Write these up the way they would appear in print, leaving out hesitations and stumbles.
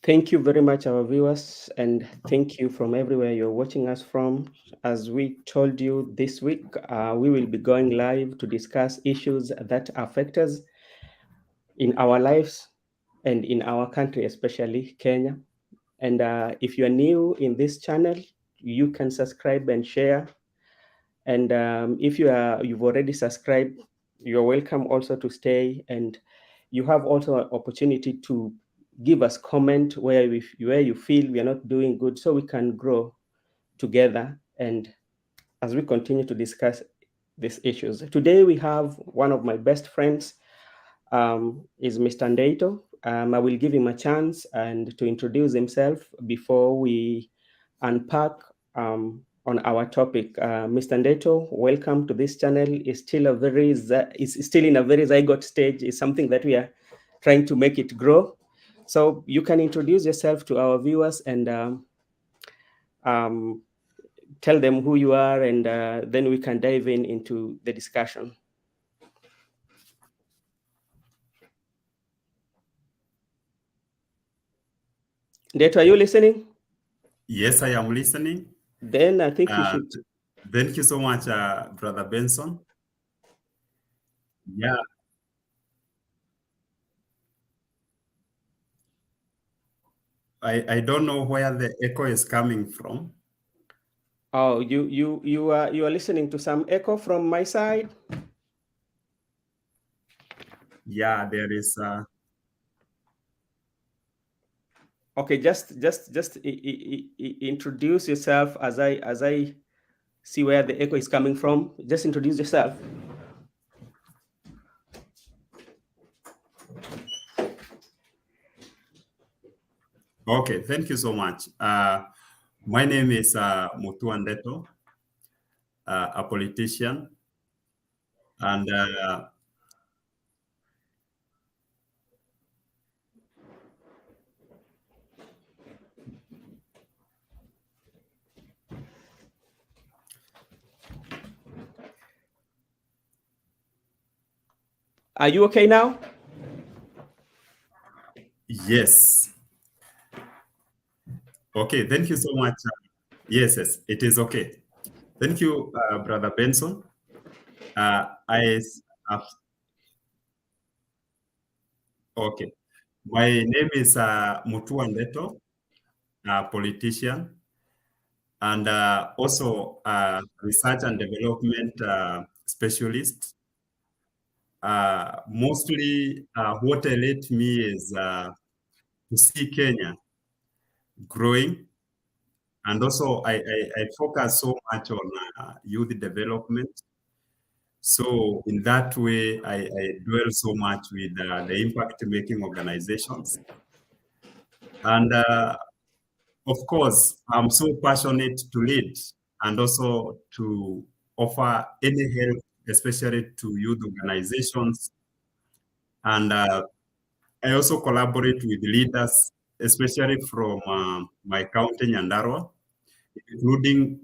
Thank you very much, our viewers, and thank you from everywhere you're watching us from. As we told you this week, we will be going live to discuss issues that affect us in our lives and in our country, especially Kenya. And if you're new in this channel, you can subscribe and share. And if you've already subscribed, you're welcome also to stay. And you have also an opportunity to give us comment where you feel we are not doing good, so we can grow together. And as we continue to discuss these issues, today we have one of my best friends, is Mr. Ndeito. I will give him a chance and to introduce himself before we unpack on our topic. Mr. Ndeito, welcome to this channel. Is still is still in a very zygote stage. It's something that we are trying to make it grow. So you can introduce yourself to our viewers and um, tell them who you are, and then we can dive into the discussion. Ndeito, are you listening? Yes, I am listening. Then I think you should. Thank you so much, Brother Benson. Yeah, I don't know where the echo is coming from. Oh, you are listening to some echo from my side. Yeah, there is. Okay, just introduce yourself as I see where the echo is coming from. Just introduce yourself. Okay, thank you so much. My name is Mutua Ndeto, a politician, and Are you okay now? yes. Okay, thank you so much. Yes, it is okay. Thank you, Brother Benson. I okay. My name is Mutua Ndeto, a politician, and also a research and development specialist. Mostly, what I let me is to see Kenya growing, and also I focus so much on youth development. So in that way, I dwell so much with the impact-making organizations, and of course, I'm so passionate to lead and also to offer any help, especially to youth organizations. And I also collaborate with leaders, especially from my county, Nyandarua, including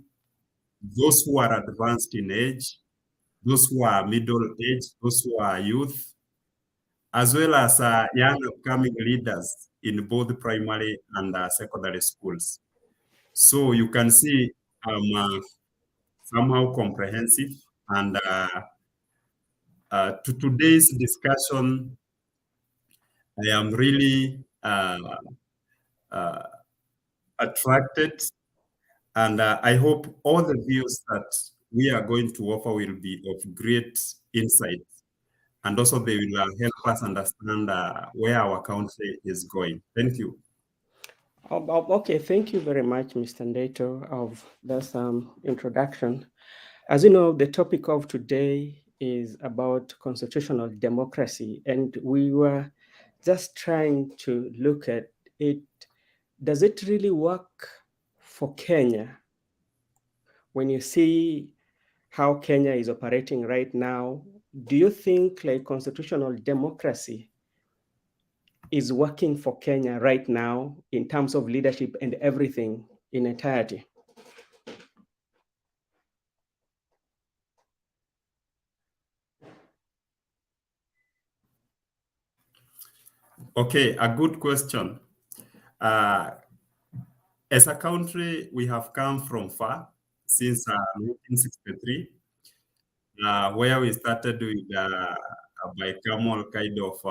those who are advanced in age, those who are middle age, those who are youth, as well as young upcoming leaders in both primary and secondary schools. So you can see I'm somehow comprehensive. And to today's discussion, I am really uh, attracted, and I hope all the views that we are going to offer will be of great insight, and also they will help us understand where our country is going. Thank you. Okay, thank you very much, Mr. Ndeto, of this introduction. As you know, the topic of today is about constitutional democracy, and we were just trying to look at it. Does it really work for Kenya? When you see how Kenya is operating right now, do you think like constitutional democracy is working for Kenya right now in terms of leadership and everything in entirety? Okay, a good question. As a country, we have come from far since 1963, where we started with a bicameral kind of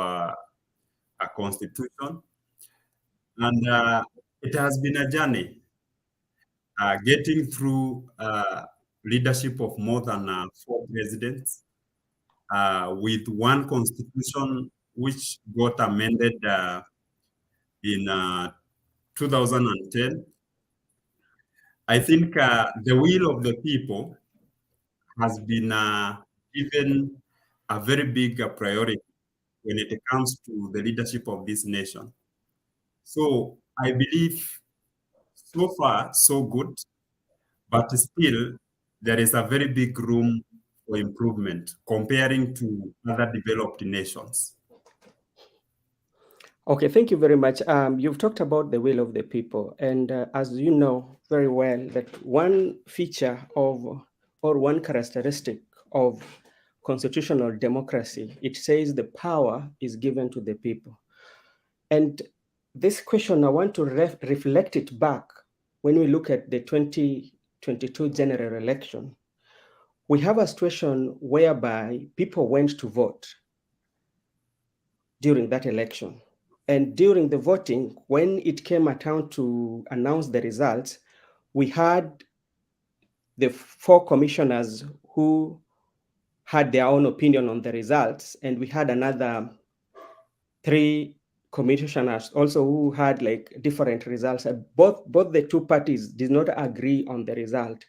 a constitution. And it has been a journey getting through leadership of more than 4 presidents with one constitution which got amended in 2010. I think the will of the people has been given a very big priority when it comes to the leadership of this nation. So I believe so far so good, but still there is a very big room for improvement comparing to other developed nations. Okay, thank you very much. You've talked about the will of the people, and as you know very well, that one feature of or one characteristic of constitutional democracy, it says the power is given to the people. And this question, I want to reflect it back when we look at the 2022 general election. We have a situation whereby people went to vote during that election. And during the voting, when it came a time to announce the results, we had the 4 commissioners who had their own opinion on the results, and we had another 3 commissioners also who had like different results. Both the 2 parties did not agree on the result.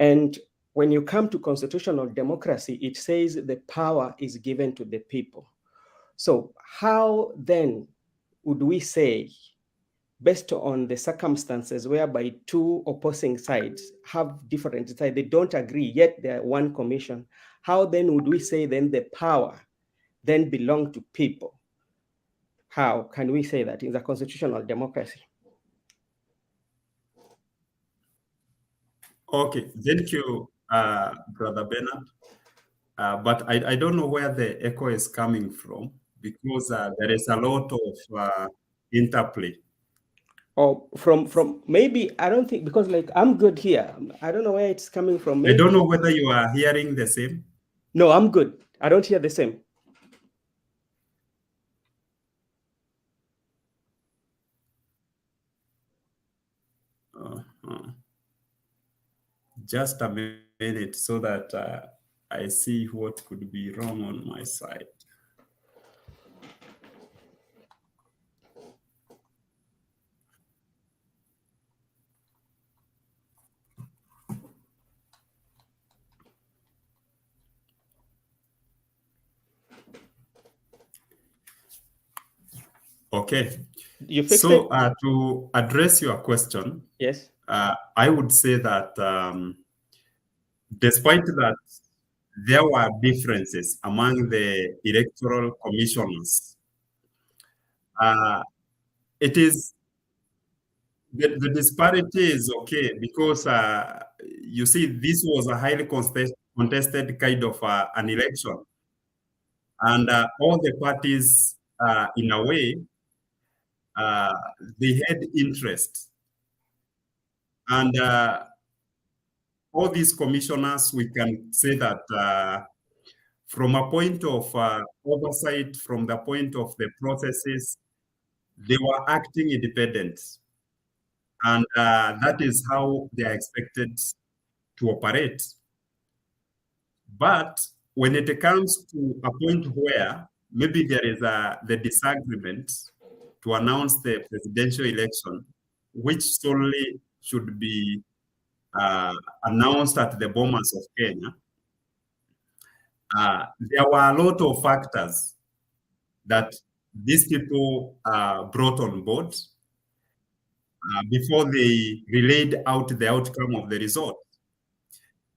And when you come to constitutional democracy, it says the power is given to the people. So how then would we say, based on the circumstances whereby 2 opposing sides have different sides, they don't agree, yet they're one commission, how then would we say then the power then belong to people? How can we say that in the constitutional democracy? Okay, thank you, Brother Bernard. But I don't know where the echo is coming from because there is a lot of interplay. Or from maybe, I don't think, because like I'm good here. I don't know where it's coming from. Maybe. I don't know whether you are hearing the same. No, I'm good. I don't hear the same. Just a minute so that I see what could be wrong on my side. Okay. You fixed so it? To address your question, Yes. I would say that despite that there were differences among the electoral commissioners, it is the disparity is okay because you see this was a highly contested kind of an election, and all the parties in a way they had interest, and all these commissioners, we can say that from a point of oversight, from the point of the processes, they were acting independent. And that is how they are expected to operate. But when it comes to a point where maybe there is the disagreement to announce the presidential election, which solely should be announced at the Bomas of Kenya, there were a lot of factors that these people brought on board before they relayed out the outcome of the result.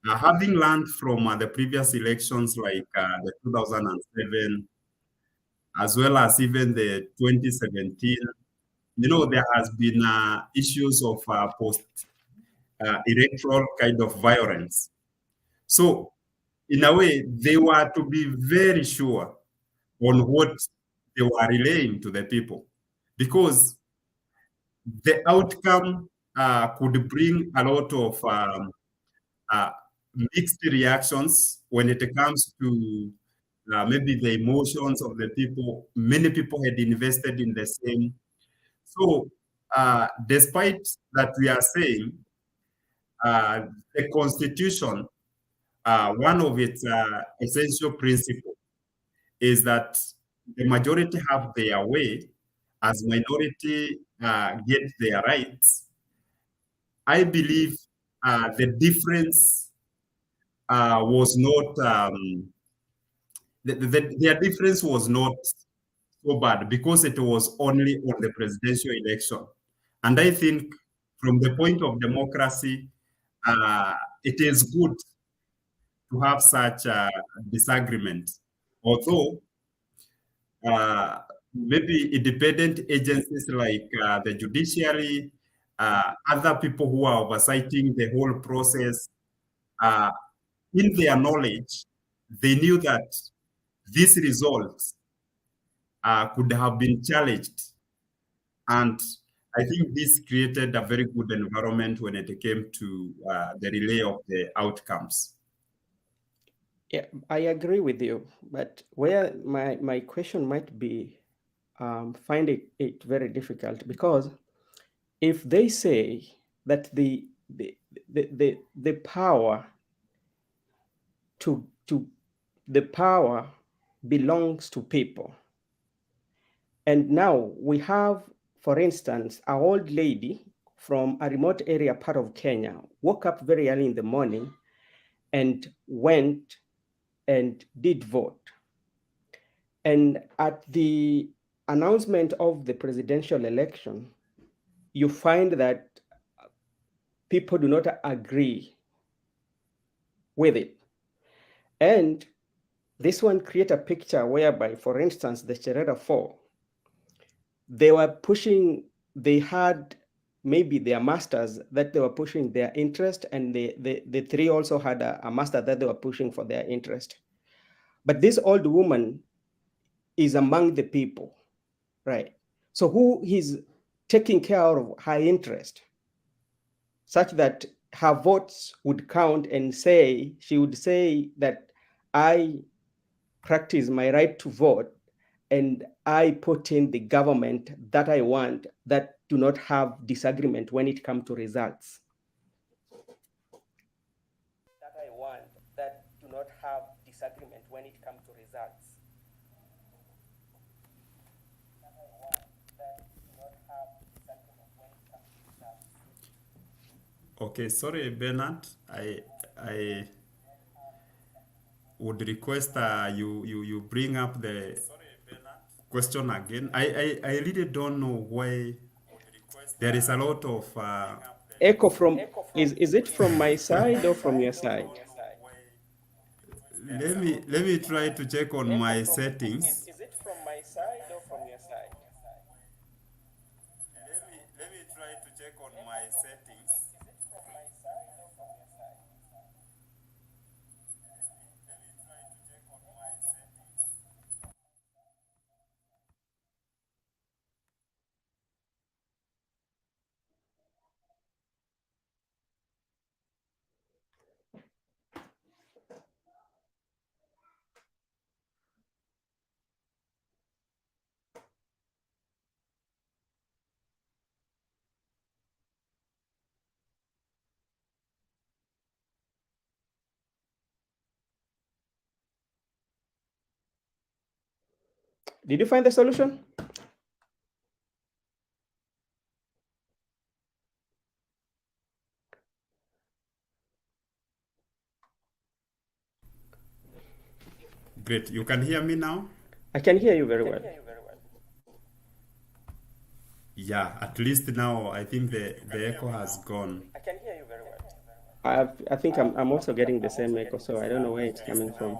Having learned from the previous elections like the 2007, as well as even the 2017, there has been issues of post-electoral kind of violence. So, in a way, they were to be very sure on what they were relaying to the people, because the outcome could bring a lot of uh, mixed reactions when it comes to maybe the emotions of the people. Many people had invested in the same. So, despite that, we are saying the Constitution, one of its essential principles is that the majority have their way as minority get their rights. I believe the difference was not their difference was not so bad because it was only on the presidential election. And I think from the point of democracy, it is good to have such a disagreement. Although maybe independent agencies like the judiciary, other people who are oversighting the whole process, uh, in their knowledge, they knew that these results could have been challenged. And I think this created a very good environment when it came to the relay of the outcomes. Yeah, I agree with you, but where my question might be, find it very difficult because if they say that the power to the power belongs to people, and now we have, for instance, an old lady from a remote area part of Kenya woke up very early in the morning and went and did vote. And at the announcement of the presidential election, you find that people do not agree with it. And this one create a picture whereby, for instance, the Cherera 4, they were pushing, they had maybe their masters that they were pushing their interest, and the three also had a master that they were pushing for their interest. But this old woman is among the people, right? So who is taking care of her interest such that her votes would count, and say, she would say that I practice my right to vote and I put in the government that I want, that do not have disagreement when it comes to results. That I want, that do not have disagreement when it comes to results. Okay, sorry, Bernard. I would request you bring up the question again. I really don't know why there is a lot of Echo from, is it from my side or from your side? let me try to check on Echo my from, settings. is it from my side or from your side? Let me try to check on my settings. Did you find the solution? Great. You can hear me now? I can hear you very well. Yeah, at least now I think the echo has gone. I can hear you very well. I think I'm also getting the same echo, so I don't know where it's coming from.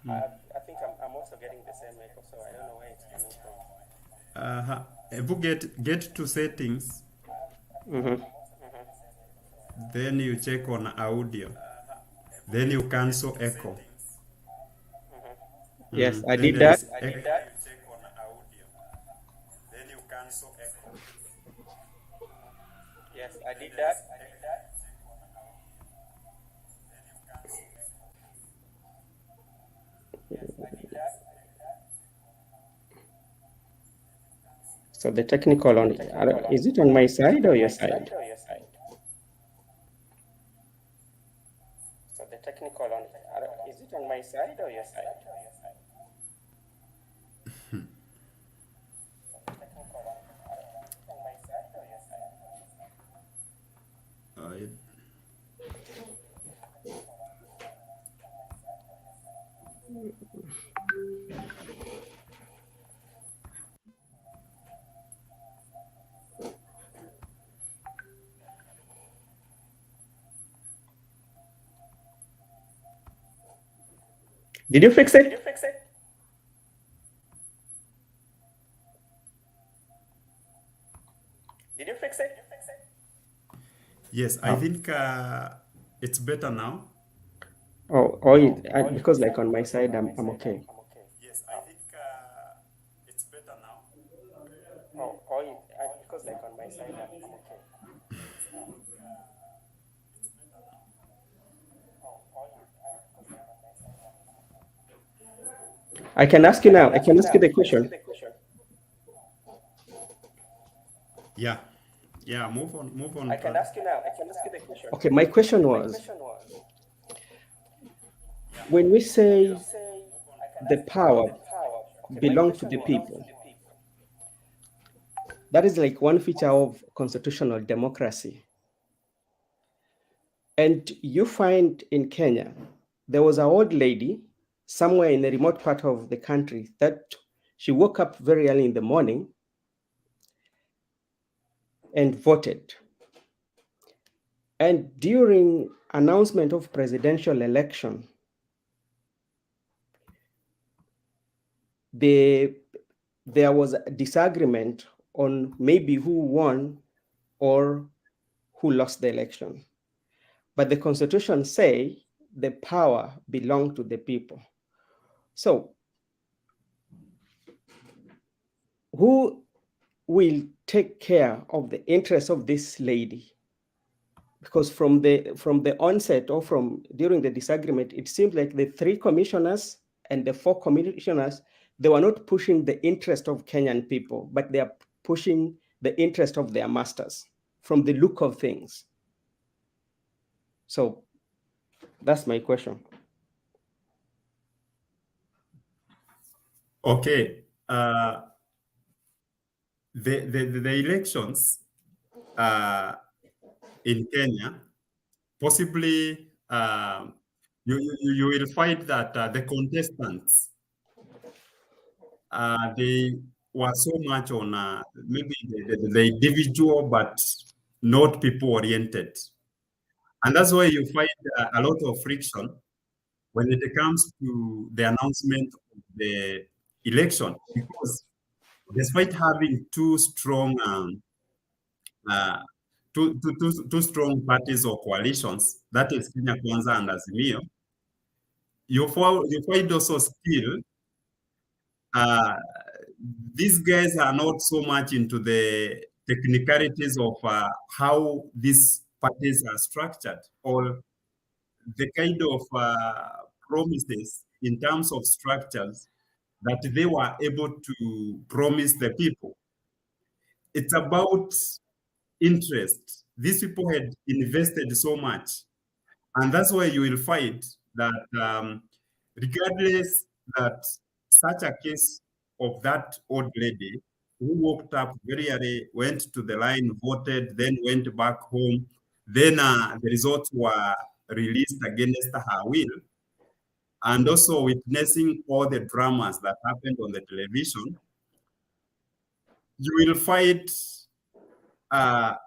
I think I'm also getting the same echo, so I don't know where it's coming from. If you get to settings, Mm-hmm. then you check on audio, then you cancel echo. Yes, I Then did there that. is echo. Yes, I did that. So the technical on, is it on my side or your side? So the technical on, is it on my side or your side? Uh, Did you fix it? Did you fix it? yes, I think it's better now. Because like on my side, I'm okay. Yes, I think it's better now. Because like on my side, I'm okay. I can ask you now. I can ask you the question. Yeah, yeah. Move on. I can ask you now. I can ask you the question. Okay, my question was, when we say the power belongs to the people, that is like one feature of constitutional democracy. And you find in Kenya, there was an old lady somewhere in a remote part of the country that she woke up very early in the morning and voted. And during announcement of presidential election, there was a disagreement on maybe who won or who lost the election. But the constitution say the power belongs to the people. So who will take care of the interests of this lady? Because from the onset or from during the disagreement, it seems like the 3 commissioners and the 4 commissioners, they were not pushing the interest of Kenyan people, but they are pushing the interest of their masters from the look of things. So that's my question. Okay. The elections in Kenya, possibly you will find that the contestants they were so much on maybe the individual, but not people oriented, and that's why you find a lot of friction when it comes to the announcement of the election, because despite having two strong uh, two strong parties or coalitions, that is Kenya Kwanza and Azimio, you find also still these guys are not so much into the technicalities of how these parties are structured or the kind of promises in terms of structures that they were able to promise the people. It's about interest. These people had invested so much. And that's why you will find that regardless that such a case of that old lady who woke up very early, went to the line, voted, then went back home, then the results were released against her will, and also witnessing all the dramas that happened on the television, you will find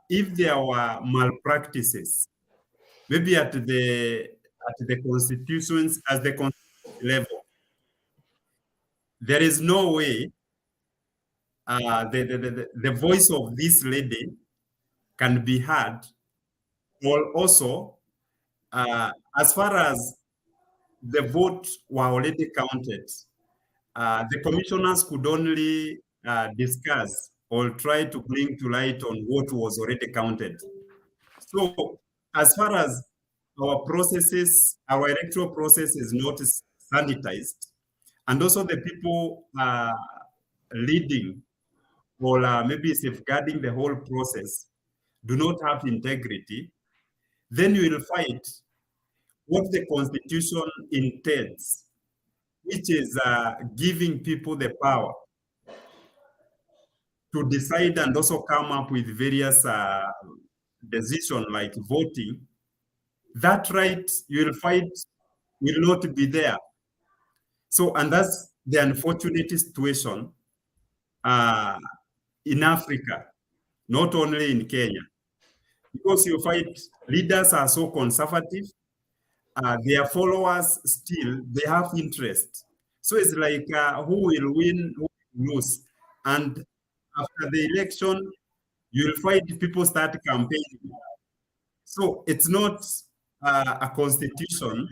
if there were malpractices, maybe at the constitutions as the constitution level, there is no way the voice of this lady can be heard. Or also, as far as the votes were already counted, the commissioners could only discuss or try to bring to light on what was already counted. So as far as our processes, our electoral process is not sanitized, and also the people leading or maybe safeguarding the whole process do not have integrity, then you will fight what the Constitution intends, which is giving people the power to decide and also come up with various decisions like voting. That right you will fight will not be there. So, and that's the unfortunate situation in Africa, not only in Kenya, because you find leaders are so conservative, their followers still, they have interest. So it's like who will win, who will lose. And after the election, you'll find people start campaigning. So it's not a constitution.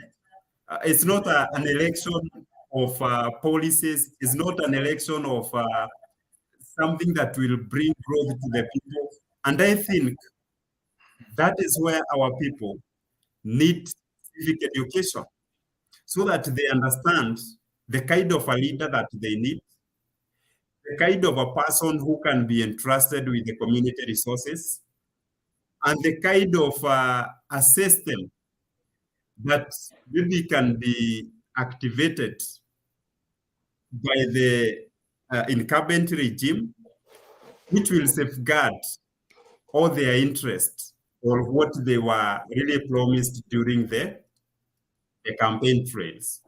It's not an election of policies. It's not an election of something that will bring growth to the people. And I think that is where our people need civic education so that they understand the kind of a leader that they need, the kind of a person who can be entrusted with the community resources, and the kind of a system that really can be activated by the incumbent regime, which will safeguard all their interests or what they were really promised during the campaign trails.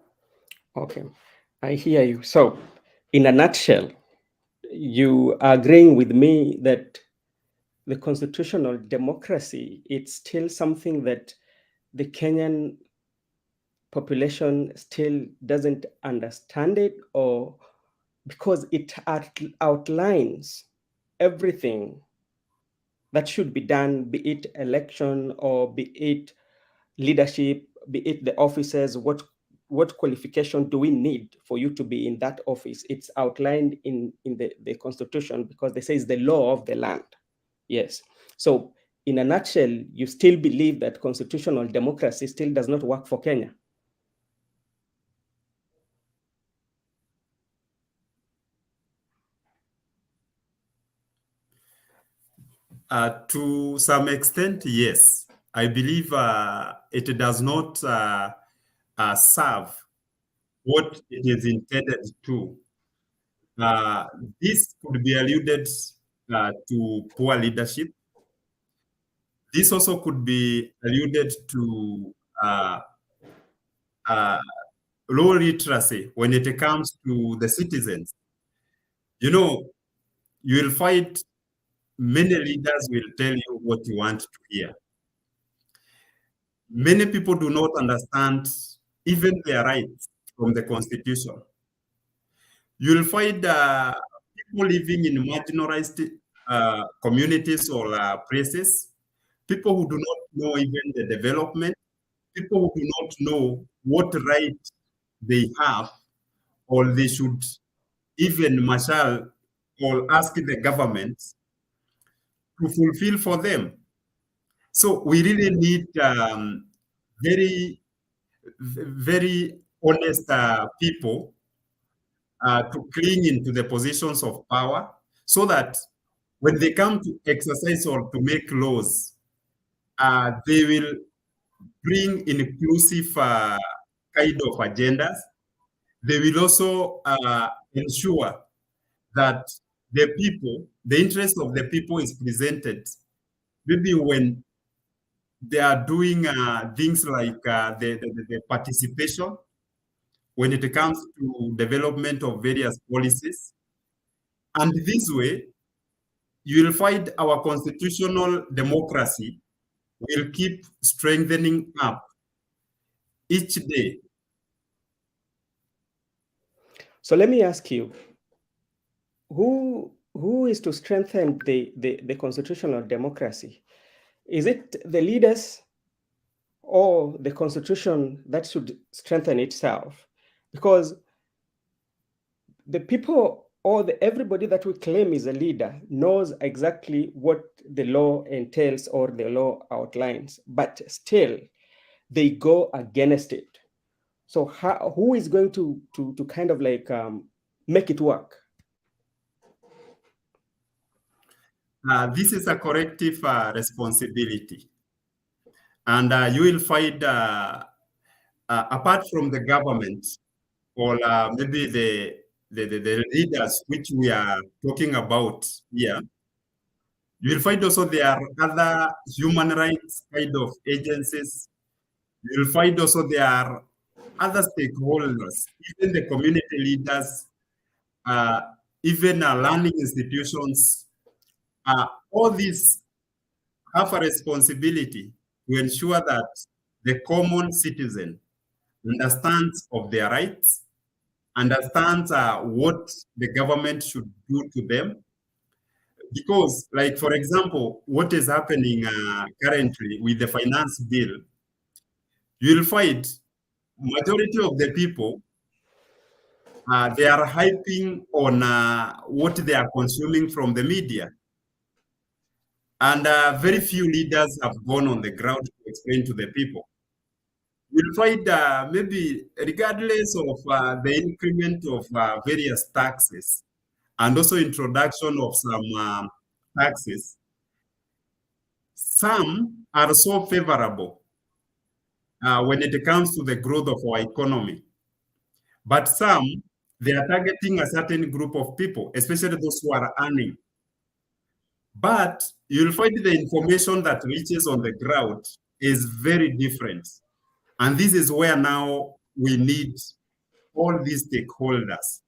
Okay, I hear you. So, in a nutshell, you are agreeing with me that the constitutional democracy, it's still something that the Kenyan population still doesn't understand it, or because it outlines everything that should be done, be it election or be it leadership, be it the officers, what qualification do we need for you to be in that office? It's outlined in the constitution because they say it's the law of the land. Yes. So in a nutshell, you still believe that constitutional democracy still does not work for Kenya? To some extent, yes. I believe it does not serve what it is intended to. This could be alluded to poor leadership. This also could be alluded to low literacy when it comes to the citizens. You know, you will find many leaders will tell you what you want to hear. Many people do not understand even their rights from the Constitution. You'll find people living in marginalized communities or places, people who do not know even the development, people who do not know what right they have, or they should even marshal or ask the government to fulfill for them. So we really need very, very honest people to cling into the positions of power so that when they come to exercise or to make laws, they will bring inclusive kind of agendas. They will also ensure that the people, the interest of the people is presented. Maybe when they are doing things like the participation, when it comes to development of various policies. And this way, you will find our constitutional democracy will keep strengthening up each day. So let me ask you, who is to strengthen the constitutional democracy? Is it the leaders or the constitution that should strengthen itself? Because the people everybody that we claim is a leader knows exactly what the law entails or the law outlines, but still they go against it. So who is going to kind of like make it work? This is a collective responsibility. And you will find, apart from the government, or maybe the leaders which we are talking about here, you will find also there are other human rights kind of agencies. You will find also there are other stakeholders, even the community leaders, uh, even learning institutions. All these have a responsibility to ensure that the common citizen understands of their rights, understands what the government should do to them. Because, like, for example, what is happening currently with the finance bill, you'll find majority of the people, they are hyping on what they are consuming from the media. And very few leaders have gone on the ground to explain to the people. You'll find maybe regardless of the increment of various taxes and also introduction of some taxes, some are so favorable when it comes to the growth of our economy. But some, they are targeting a certain group of people, especially those who are earning. But you'll find the information that reaches on the ground is very different. And this is where now we need all these stakeholders.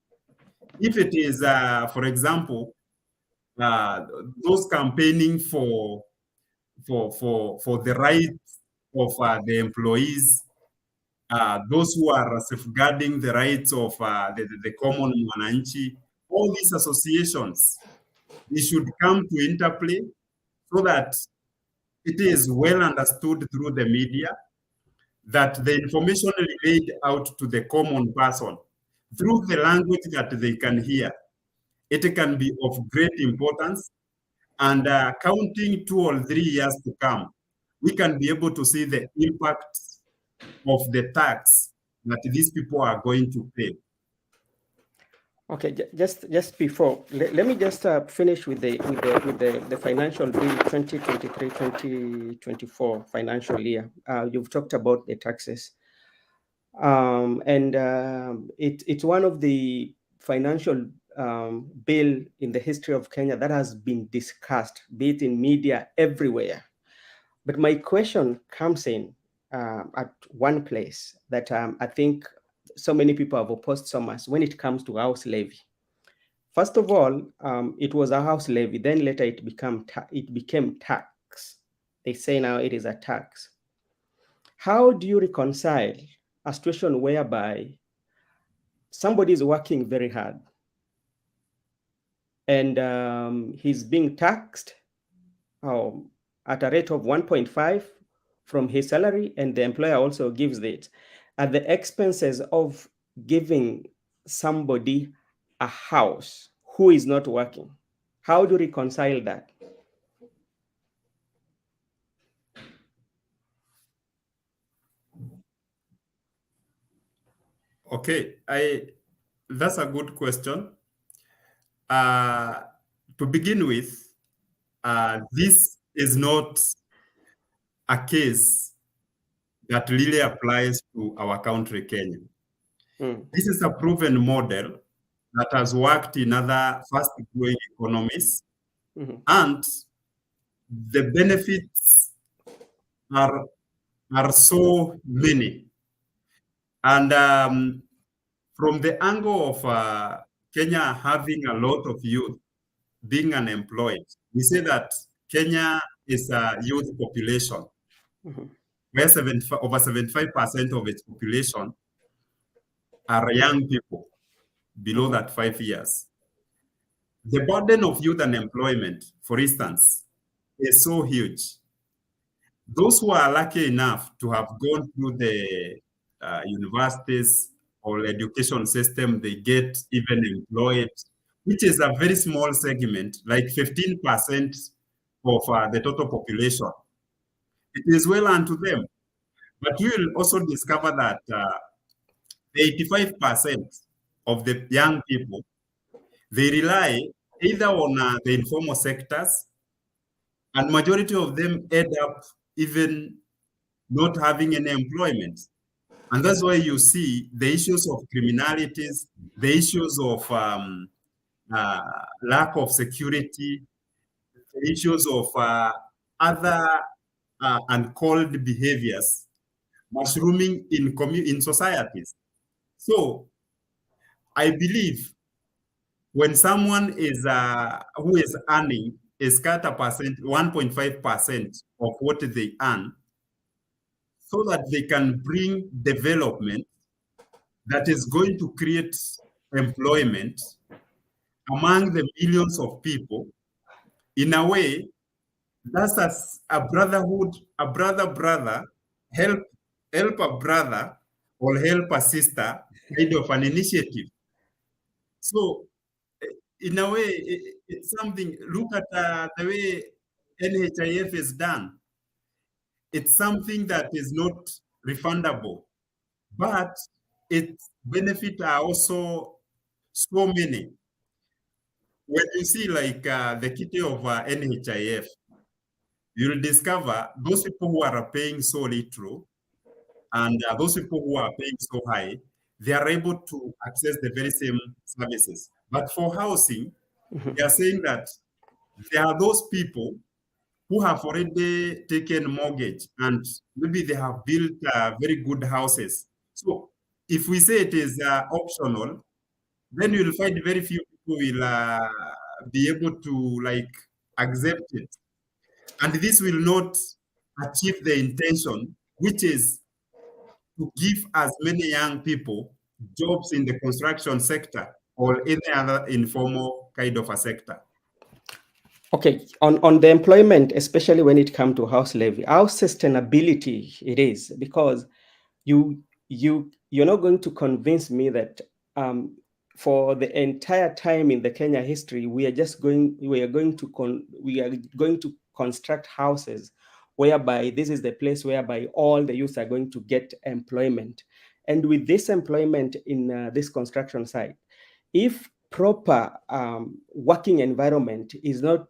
If it is, for example, those campaigning for the rights of the employees, those who are safeguarding the rights of the common mwananchi, all these associations, they should come to interplay so that it is well understood through the media that the information relayed out to the common person through the language that they can hear, it can be of great importance. And counting 2 or 3 years to come, we can be able to see the impact of the tax that these people are going to pay. Okay, just before, let me just finish with the financial bill 2023-2024 financial year. You've talked about the taxes, and it's one of the financial bill in the history of Kenya that has been discussed, be it in media everywhere. But my question comes in at one place that I think so many people have opposed so much when it comes to house levy. First of all, it was a house levy. Then later it became tax. They say now it is a tax. How do you reconcile a situation whereby somebody is working very hard and he's being taxed at a rate of 1.5 from his salary, and the employer also gives it at the expenses of giving somebody a house who is not working? How do you reconcile that? Okay, that's a good question. To begin with, this is not a case that really applies to our country, Kenya. This is a proven model that has worked in other fast-growing economies, and the benefits are so many. And from the angle of Kenya having a lot of youth being unemployed, we say that Kenya is a youth population, where over 75% of its population are young people below that 5 years. The burden of youth unemployment, for instance, is so huge. Those who are lucky enough to have gone through the universities or education system, they get even employed which is a very small segment, like 15% of the total population. It is well unto them. But you will also discover that 85% of the young people, they rely either on the informal sectors, and majority of them end up even not having any employment. And that's why you see the issues of criminalities, the issues of lack of security, the issues of other uncalled behaviors mushrooming in societies. So I believe when someone is who is earning a scatter percent, 1.5% of what they earn, so that they can bring development that is going to create employment among the millions of people, in a way, that's a brotherhood, a brother, help a brother or help a sister kind of an initiative. So in a way, it's something, look at the way NHIF is done. It's something that is not refundable, but its benefits are also so many. When you see like the kitty of NHIF, you'll discover those people who are paying so little and those people who are paying so high, they are able to access the very same services. But for housing, they are saying that there are those people who have already taken mortgage and maybe they have built very good houses. So if we say it is optional, then you'll find very few people will be able to like accept it. And this will not achieve the intention, which is to give as many young people jobs in the construction sector or any other informal kind of a sector. Okay, on the employment, especially when it comes to house levy, how sustainability it is, because you're not going to convince me that for the entire time in the Kenya history, we are going to construct houses whereby this is the place whereby all the youth are going to get employment. And with this employment in this construction site, if proper working environment is not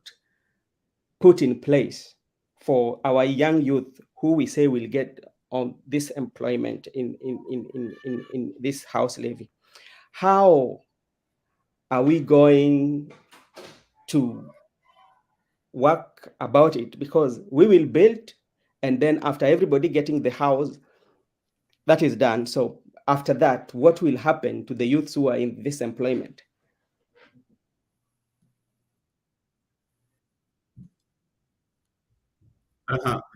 put in place for our young youth who we say will get on this employment in this house levy, how are we going to work about it? Because we will build, and then after everybody getting the house, that is done. So after that, what will happen to the youths who are in this employment?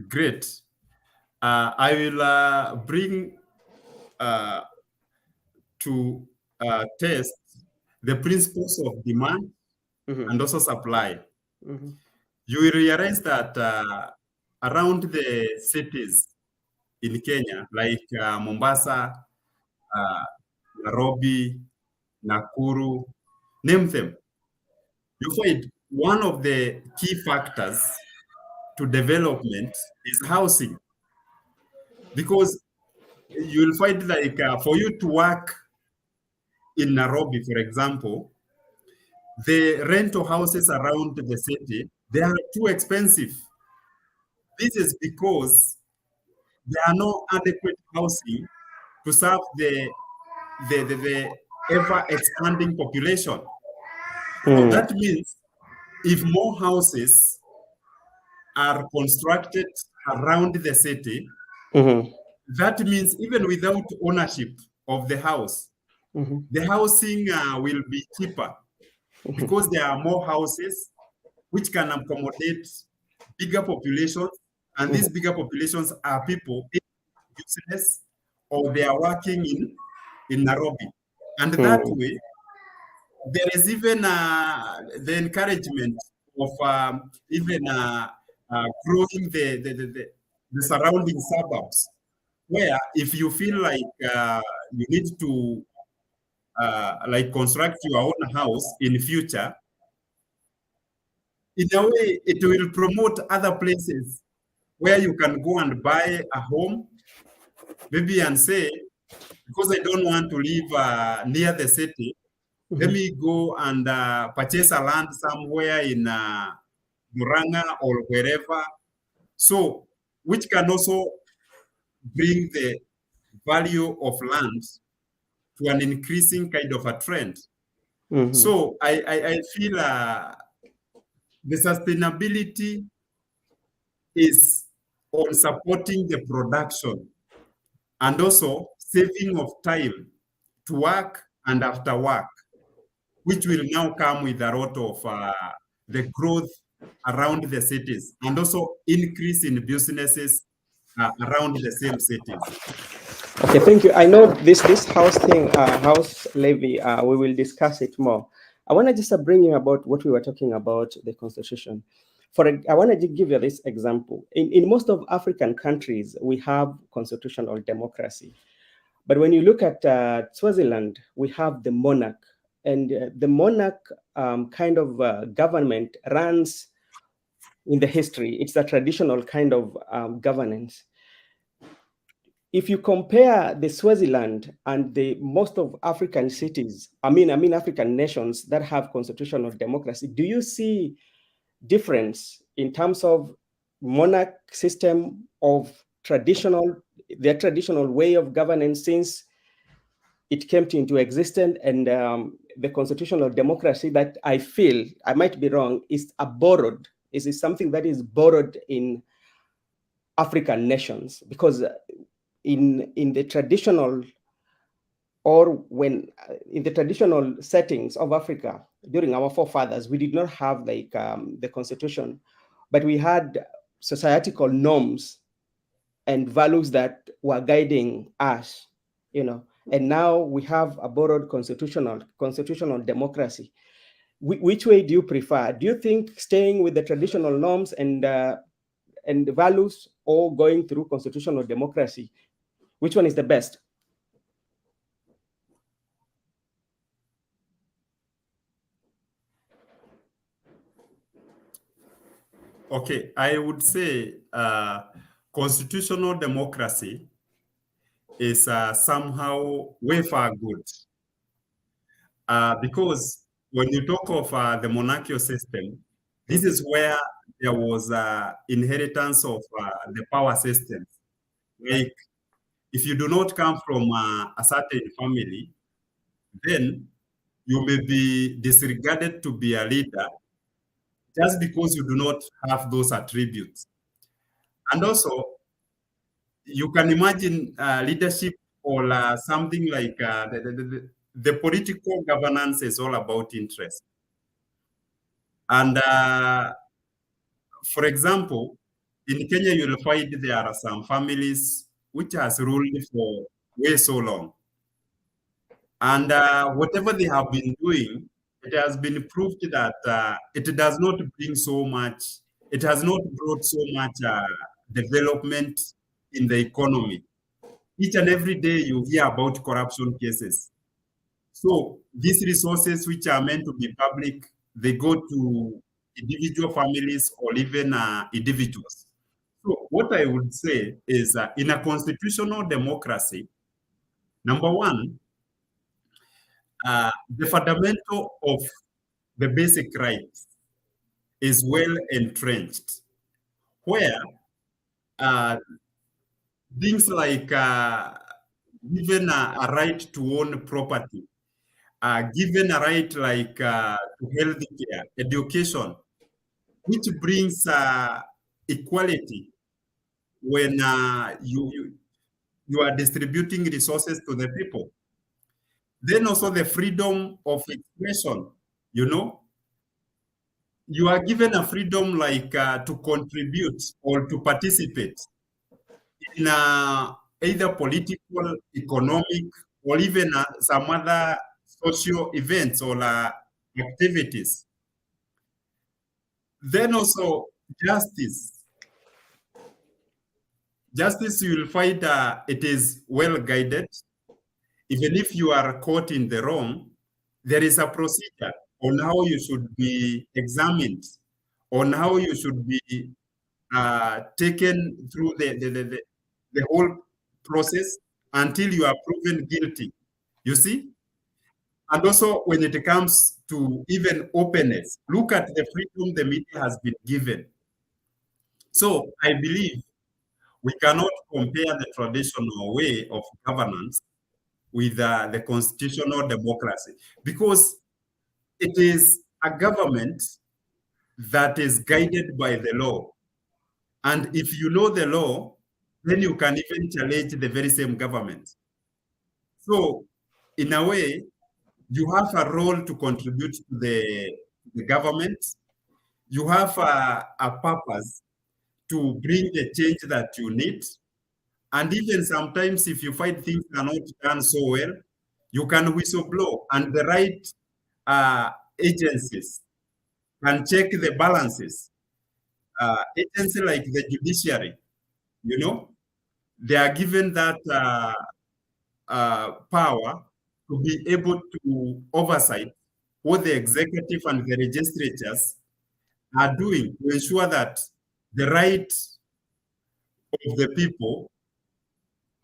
Great. I will bring to test the principles of demand and also supply. You will realize that around the cities in Kenya, like Mombasa, Nairobi, Nakuru, name them, you find one of the key factors to development is housing. Because you'll find like for you to work in Nairobi, for example, the rental houses around the city, they are too expensive. This is because there are no adequate housing to serve the ever expanding population. So that means if more houses are constructed around the city, that means even without ownership of the house, the housing will be cheaper because there are more houses which can accommodate bigger populations, and these bigger populations are people in business or they are working in Nairobi. And that way, there is even the encouragement of even growing the surrounding suburbs, where if you feel like you need to like construct your own house in future, in a way, it will promote other places where you can go and buy a home, maybe, and say, because I don't want to live near the city, let me go and purchase a land somewhere in Muranga or wherever. So, which can also bring the value of land to an increasing kind of a trend. So I feel the sustainability is on supporting the production and also saving of time to work and after work, which will now come with a lot of the growth around the cities and also increase in businesses around the same cities. Okay, thank you. I know this house thing, house levy. We will discuss it more. I want to just bring you about what we were talking about, the constitution. I want to give you this example. In most of African countries, we have constitutional democracy. But when you look at Swaziland, we have the monarch. And the monarch kind of government runs in the history. It's a traditional kind of governance. If you compare the Swaziland and the most of African cities, I mean African nations that have constitutional democracy, do you see difference in terms of monarch system of their traditional way of governance since it came into existence, and the constitutional democracy that I feel, I might be wrong, is something that is borrowed in African nations, because in the traditional settings of Africa during our forefathers, we did not have like the constitution, but we had societal norms and values that were guiding us, and now we have a borrowed constitutional democracy. Which way do you prefer? Do you think staying with the traditional norms and values, or going through constitutional democracy? Which one is the best? Okay, I would say constitutional democracy is somehow way far good. Because when you talk of the monarchical system, this is where there was inheritance of the power systems. Like, if you do not come from a certain family, then you may be disregarded to be a leader just because you do not have those attributes. And also, you can imagine leadership or something like the political governance is all about interest. And for example, in Kenya, you'll find there are some families which has ruled for way so long. And whatever they have been doing, it has been proved that it does not bring so much, it has not brought so much development in the economy. Each and every day you hear about corruption cases. So these resources which are meant to be public, they go to individual families or even individuals. So what I would say is in a constitutional democracy, number one, the fundamental of the basic rights is well entrenched, where things like given a right to own property, given a right like to health care, education, which brings equality when you are distributing resources to the people. Then also the freedom of expression, you are given a freedom like to contribute or to participate in either political, economic, or even some other social events or activities. Then also justice. Justice, you will find it is well guided. even if you are caught in the wrong, there is a procedure on how you should be examined, on how you should be taken through the whole process until you are proven guilty. You see? And also, when it comes to even openness, look at the freedom the media has been given. So I believe we cannot compare the traditional way of governance with the constitutional democracy, because it is a government that is guided by the law. And if you know the law, then you can even challenge the very same government. So, in a way, you have a role to contribute to the government. You have a purpose to bring the change that you need. And even sometimes, if you find things are not done so well, you can whistleblow, and the right agencies can check the balances. Agency like the judiciary, you know, they are given that power to be able to oversight what the executive and the legislatures are doing to ensure that the rights of the people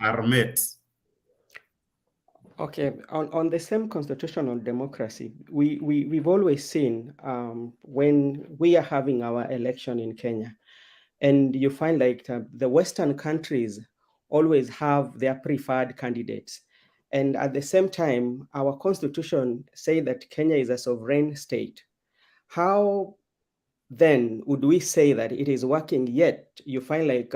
are met. Okay, on the same constitutional democracy, we've always seen when we are having our election in Kenya, and you find like the Western countries always have their preferred candidates. And at the same time, our constitution say that Kenya is a sovereign state. How then would we say that it is working? Yet you find like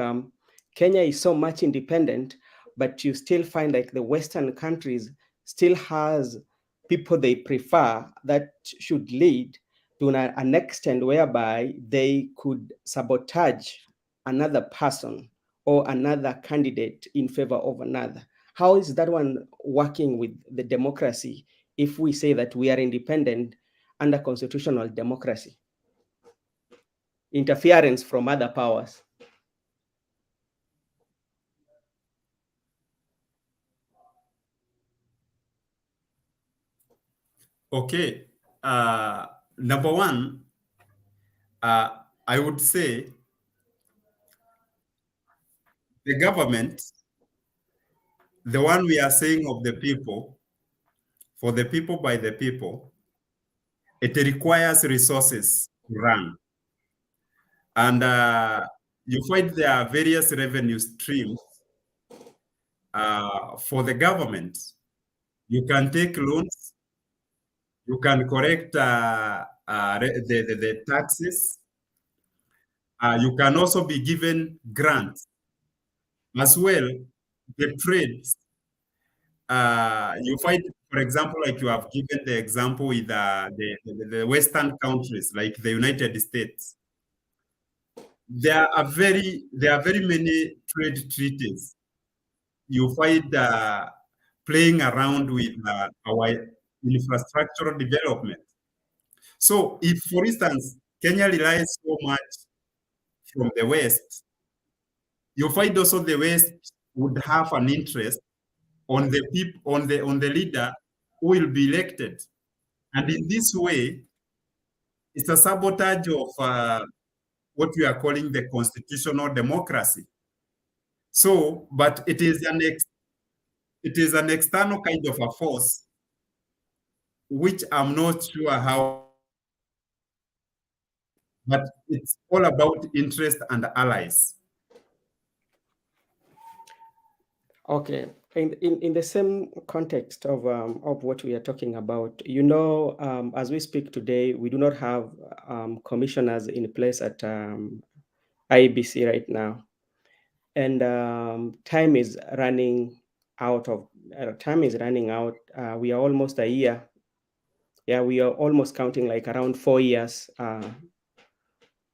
Kenya is so much independent, but you still find like the Western countries still has people they prefer that should lead to an extent whereby they could sabotage another person or another candidate in favor of another. How is that one working with the democracy if we say that we are independent under constitutional democracy? Interference from other powers. Okay. Number one, I would say the government, the one we are saying of the people, for the people, by the people, it requires resources to run. And you find there are various revenue streams for the government. You can take loans, you can correct the taxes, you can also be given grants as well. The trades, you find, for example, like you have given the example with the Western countries, like the United States. There are very many trade treaties you find playing around with our infrastructural development. So, if, for instance, Kenya relies so much from the West, you find also the West would have an interest on the people, on the leader who will be elected, and in this way, it's a sabotage of what we are calling the constitutional democracy. So, but it is an external kind of a force, which I'm not sure how, but it's all about interest and allies. Okay, in the same context of what we are talking about, as we speak today, we do not have commissioners in place at IEBC right now, and time is running out of time is running out. We are almost a year. Yeah, we are almost counting like around 4 years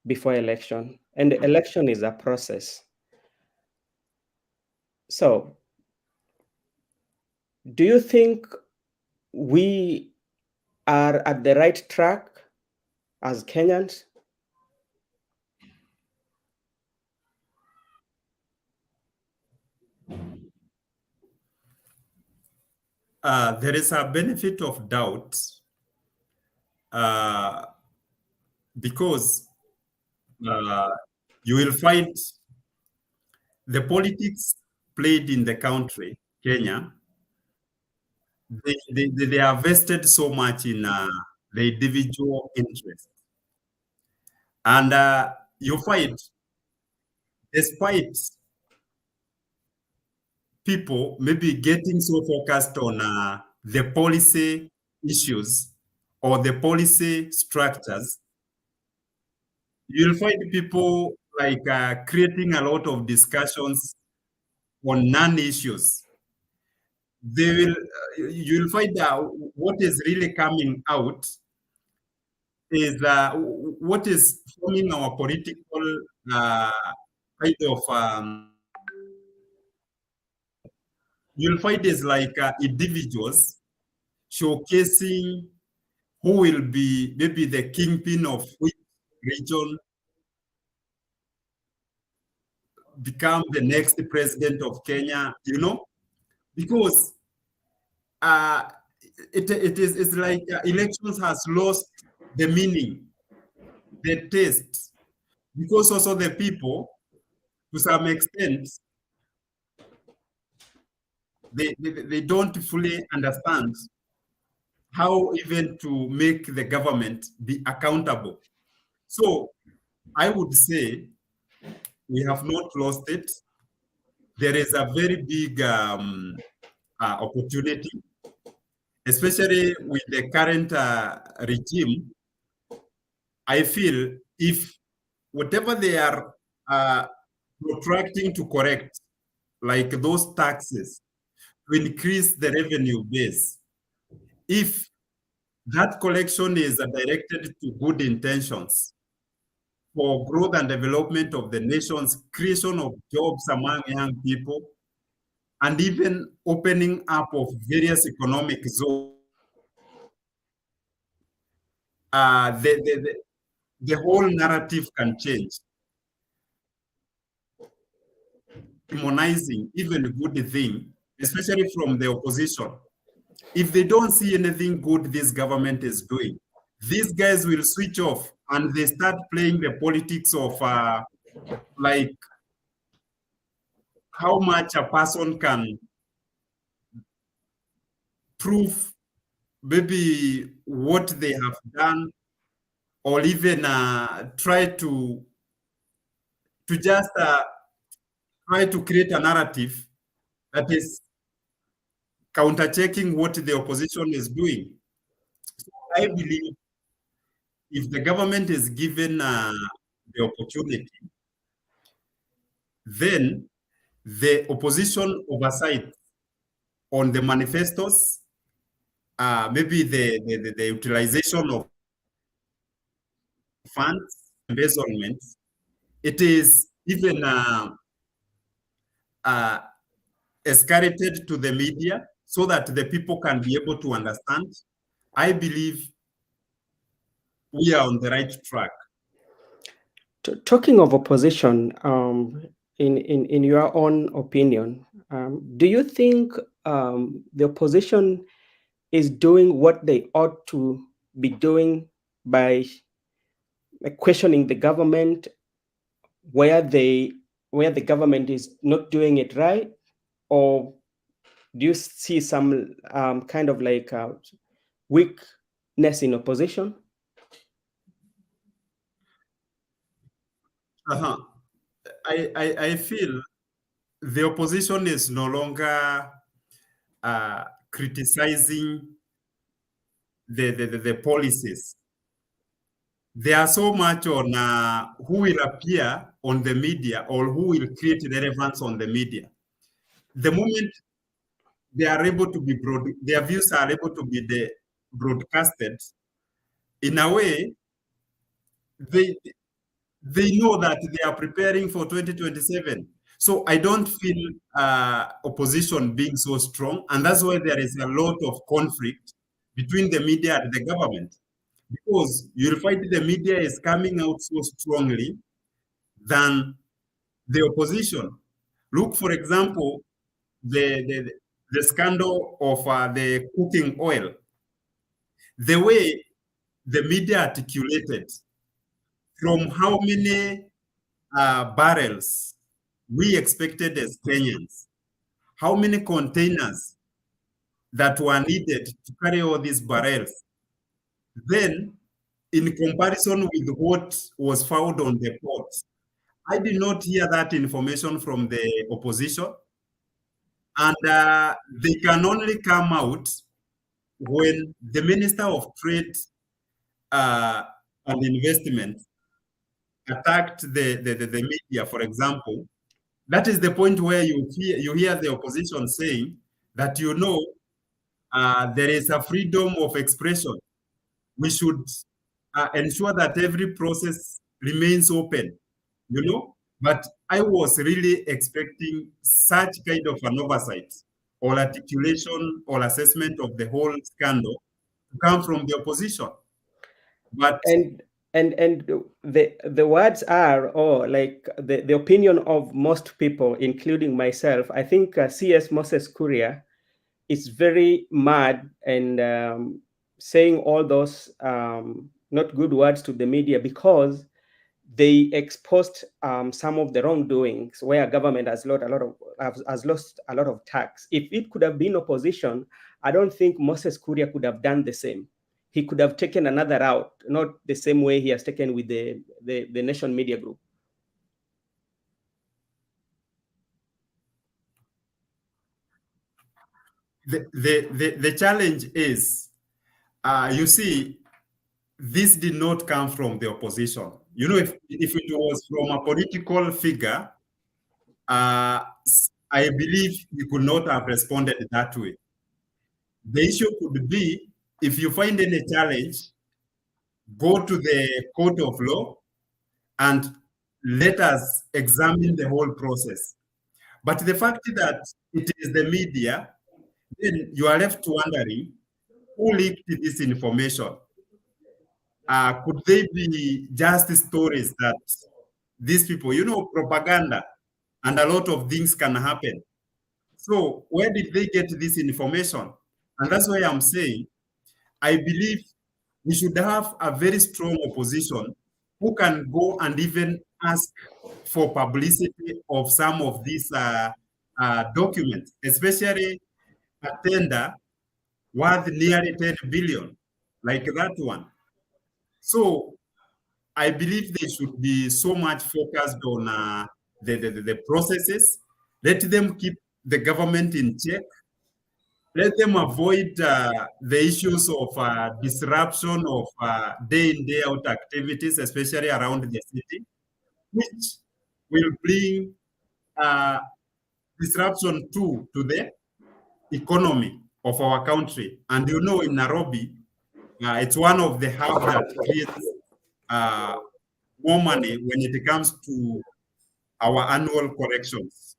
before election, and the election is a process. So, do you think we are at the right track as Kenyans? there is a benefit of doubt because you will find the politics played in the country, Kenya, they are vested so much in the individual interest. And you find, despite people maybe getting so focused on the policy issues or the policy structures, you'll find people like creating a lot of discussions on non-issues. They will, you'll find what is really coming out is what is forming our political kind of. You'll find is like individuals showcasing who will be maybe the kingpin of which region, become the next president of Kenya, you know, because it's like elections has lost the meaning, the taste, because also the people, to some extent, they don't fully understand how even to make the government be accountable. So I would say we have not lost it. There is a very big opportunity, especially with the current regime. I feel if whatever they are protracting to correct, like those taxes, to increase the revenue base, if that collection is directed to good intentions for growth and development of the nation's creation of jobs among young people, and even opening up of various economic zones, the whole narrative can change. Demonizing even a good thing, especially from the opposition. If they don't see anything good this government is doing, these guys will switch off and they start playing the politics of like how much a person can prove maybe what they have done, or even try to just try to create a narrative that is counter-checking what the opposition is doing. So I believe if the government is given the opportunity, then the opposition oversight on the manifestos, maybe the utilization of funds, embezzlement, it is even escalated to the media so that the people can be able to understand. I believe we are on the right track. Talking of opposition, in your own opinion, do you think the opposition is doing what they ought to be doing by questioning the government where the government is not doing it right, or do you see some kind of like weakness in opposition? I feel the opposition is no longer criticizing the policies. They are so much on who will appear on the media or who will create relevance on the media. The moment they are able to be their views are able to be broadcasted, in a way, they know that they are preparing for 2027. So I don't feel opposition being so strong, and that's why there is a lot of conflict between the media and the government, because you'll find the media is coming out so strongly than the opposition. Look, for example, the the scandal of the cooking oil, the way the media articulated from how many barrels we expected as Kenyans, how many containers that were needed to carry all these barrels. Then, in comparison with what was found on the port, I did not hear that information from the opposition. And they can only come out when the Minister of Trade and Investment attacked the media, for example. That is the point where you hear the opposition saying that, there is a freedom of expression. We should ensure that every process remains open, But I was really expecting such kind of an oversight or articulation or assessment of the whole scandal to come from the opposition. But and the words are, or like the opinion of most people, including myself. I think CS Moses Kuria is very mad and saying all those not good words to the media because they exposed some of the wrongdoings where government has lost a lot of tax. If it could have been opposition, I don't think Moses Kuria could have done the same. He could have taken another route, not the same way he has taken with the Nation Media Group. The challenge is, you see, this did not come from the opposition. If it was from a political figure, I believe he could not have responded that way. The issue could be, if you find any challenge, go to the court of law and let us examine the whole process. But the fact that it is the media, then you are left wondering who leaked this information. Could they be just stories that these people, propaganda, and a lot of things can happen. So where did they get this information? And that's why I'm saying, I believe we should have a very strong opposition who can go and even ask for publicity of some of these documents, especially a tender worth nearly 10 billion, like that one. So I believe they should be so much focused on the processes. Let them keep the government in check. Let them avoid the issues of disruption of day in, day out activities, especially around the city, which will bring disruption to the economy of our country. And in Nairobi, it's one of the hubs that creates more money when it comes to our annual collections.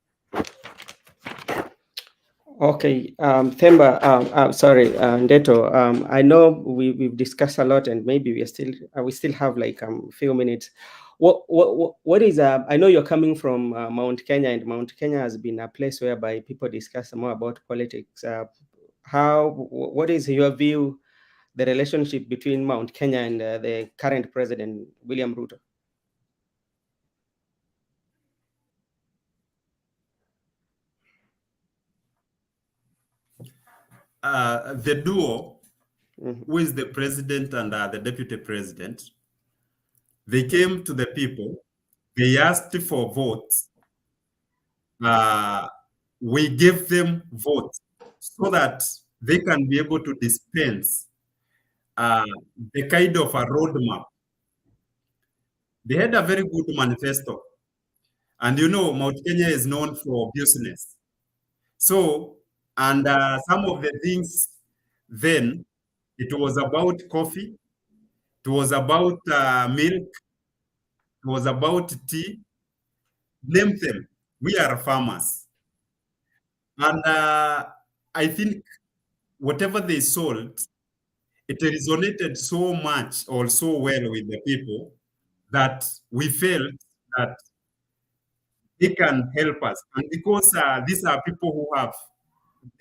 Okay, Themba, sorry, Ndeto. I know we've discussed a lot, and maybe we still have like a few minutes. What is I know you're coming from Mount Kenya, and Mount Kenya has been a place whereby people discuss more about politics. What is your view, the relationship between Mount Kenya and the current president, William Ruto? The duo, who is the president and the deputy president, they came to the people, they asked for votes. We gave them votes so that they can be able to dispense the kind of a roadmap. They had a very good manifesto. And Mount Kenya is known for business. So, and some of the things then, it was about coffee, it was about milk, it was about tea. Name them. We are farmers. And I think whatever they sold, it resonated so much or so well with the people that we felt that they can help us. And because these are people who have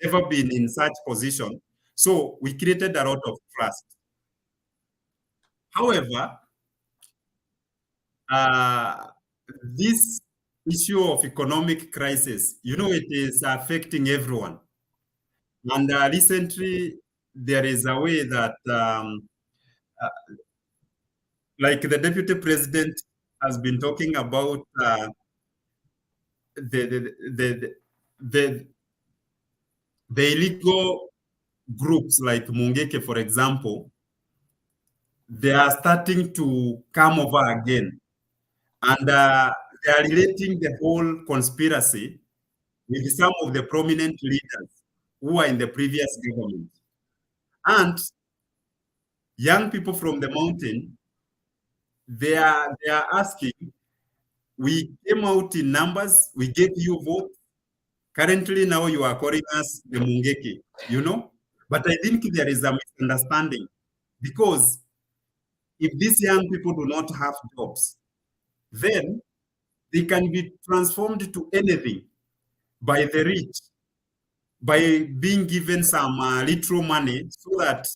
never been in such position. So we created a lot of trust. However, uh, this issue of economic crisis, it is affecting everyone. And recently, there is a way that, uh, like the deputy president has been talking about the, the, the, the, the illegal groups like Mungeke, for example, they are starting to come over again. And they are relating the whole conspiracy with some of the prominent leaders who are in the previous government. And young people from the mountain, they are asking, we came out in numbers, we gave you vote. Currently, now you are calling us the Mungeke. But I think there is a misunderstanding because if these young people do not have jobs, then they can be transformed to anything by the rich, by being given some little money so that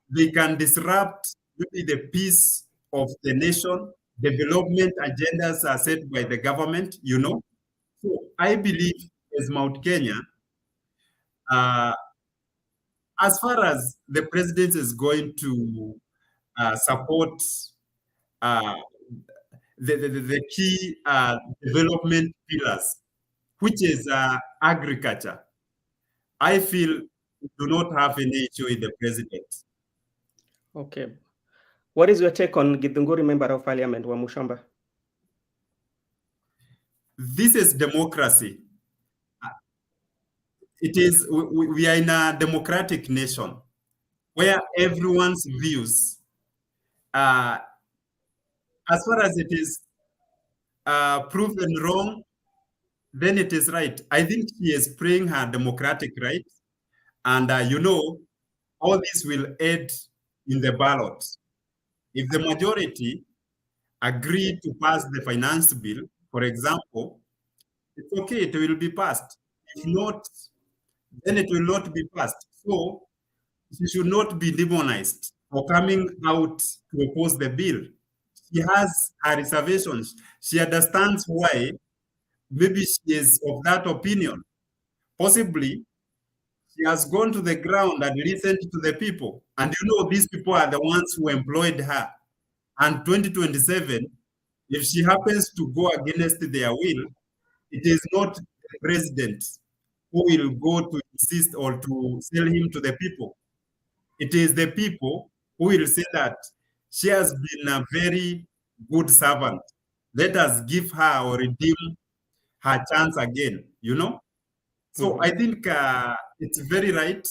they can disrupt maybe the peace of the nation, development agendas are set by the government. So I believe as Mount Kenya, uh, as far as the president is going to support uh, the key development pillars, which is agriculture, I feel we do not have any issue with the president. Okay. What is your take on Githunguri, Member of Parliament, wa Mushamba? This is democracy. It is, we are in a democratic nation where everyone's views, as far as it is proven wrong, then it is right. I think she is playing her democratic right. And, all this will aid in the ballot. If the majority agree to pass the finance bill, for example, it's okay, it will be passed. If not, then it will not be passed. So she should not be demonized for coming out to oppose the bill. She has her reservations. She understands why maybe she is of that opinion. Possibly, she has gone to the ground and listened to the people. And these people are the ones who employed her. And 2027, if she happens to go against their will, it is not the president who will go to insist or to sell him to the people. It is the people who will say that she has been a very good servant. Let us give her or redeem her chance again. So I think it's very right.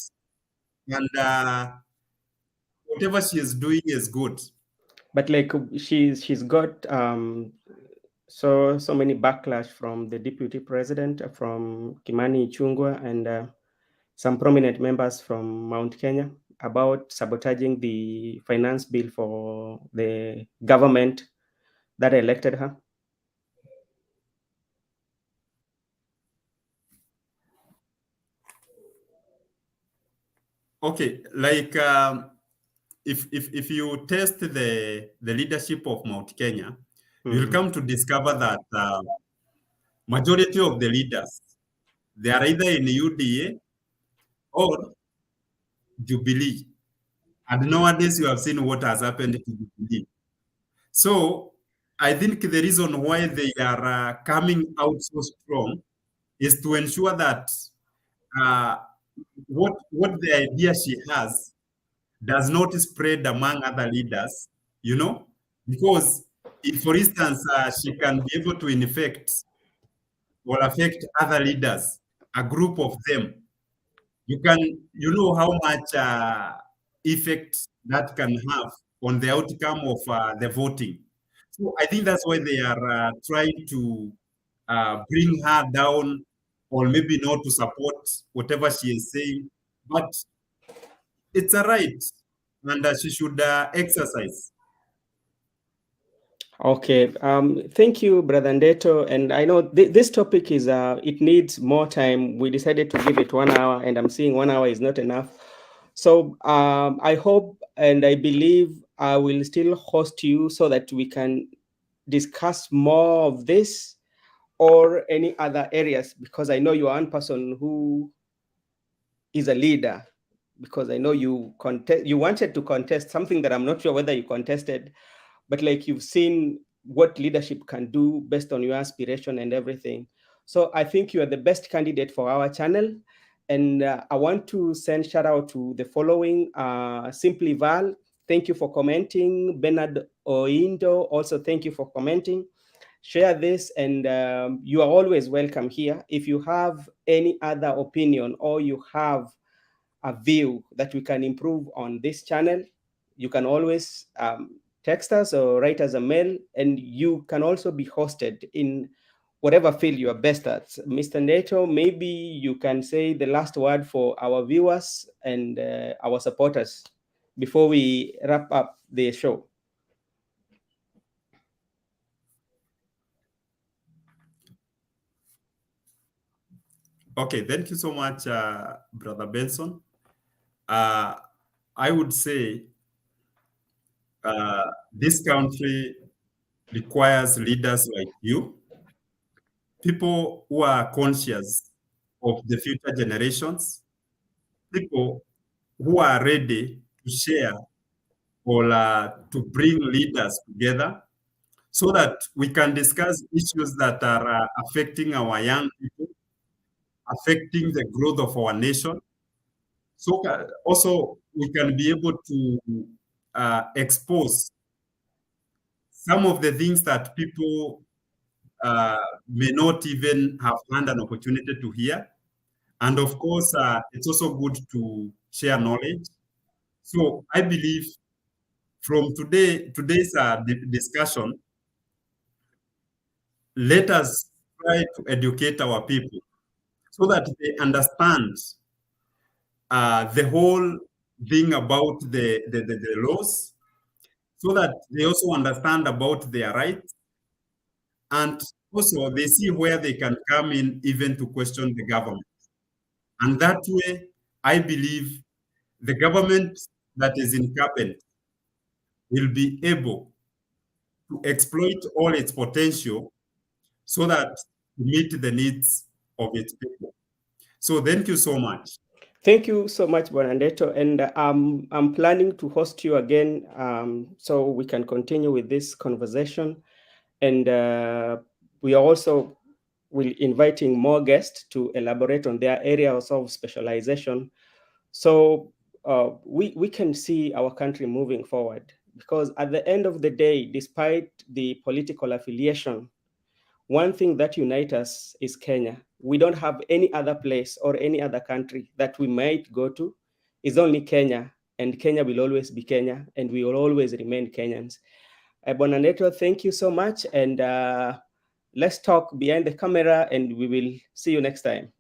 And whatever she is doing is good. But like she's got so many backlash from the deputy president, from Kimani Ichung'wah, and some prominent members from Mount Kenya about sabotaging the finance bill for the government that elected her. Okay, like if you test the leadership of Mount Kenya, you'll come to discover that majority of the leaders, they are either in UDA or Jubilee. And nowadays you have seen what has happened to Jubilee. So I think the reason why they are coming out so strong is to ensure that uh, what the idea she has does not spread among other leaders, because if, for instance, she can be able to infect or affect other leaders, a group of them, you know how much effect that can have on the outcome of the voting. So I think that's why they are trying to bring her down, or maybe not to support whatever she is saying. But it's a right, and she should exercise. Okay. Thank you, Brother Ndeto. And I know this topic is it needs more time. We decided to give it 1 hour, and I'm seeing 1 hour is not enough. So I hope and I believe I will still host you so that we can discuss more of this or any other areas, because I know you are one person who is a leader, because I know you wanted to contest something that I'm not sure whether you contested, but like you've seen what leadership can do based on your aspiration and everything. So I think you are the best candidate for our channel. And I want to send shout out to the following: Simply Val, thank you for commenting. Bernard Oindo, also thank you for commenting. Share this, and you are always welcome here. If you have any other opinion or you have a view that we can improve on this channel, you can always text us or write us a mail, and you can also be hosted in whatever field you are best at. Mr. Neto, maybe you can say the last word for our viewers and our supporters before we wrap up the show. Okay, thank you so much, Brother Benson. I would say this country requires leaders like you, people who are conscious of the future generations, people who are ready to share or to bring leaders together so that we can discuss issues that are affecting our young people, affecting the growth of our nation. So also we can be able to expose some of the things that people may not even have had an opportunity to hear. And of course, it's also good to share knowledge. So I believe from today's discussion, let us try to educate our people so that they understand the whole thing about the laws, so that they also understand about their rights, and also they see where they can come in even to question the government. And that way, I believe the government that is incumbent will be able to exploit all its potential so that to meet the needs of its people. So thank you so much. Thank you so much, Bonandeto. And I'm planning to host you again so we can continue with this conversation. And we are also inviting more guests to elaborate on their areas of specialization. So we can see our country moving forward, because at the end of the day, despite the political affiliation, one thing that unites us is Kenya. We don't have any other place or any other country that we might go to. It's only Kenya, and Kenya will always be Kenya, and we will always remain Kenyans. Bonaneto, thank you so much, and let's talk behind the camera, and we will see you next time.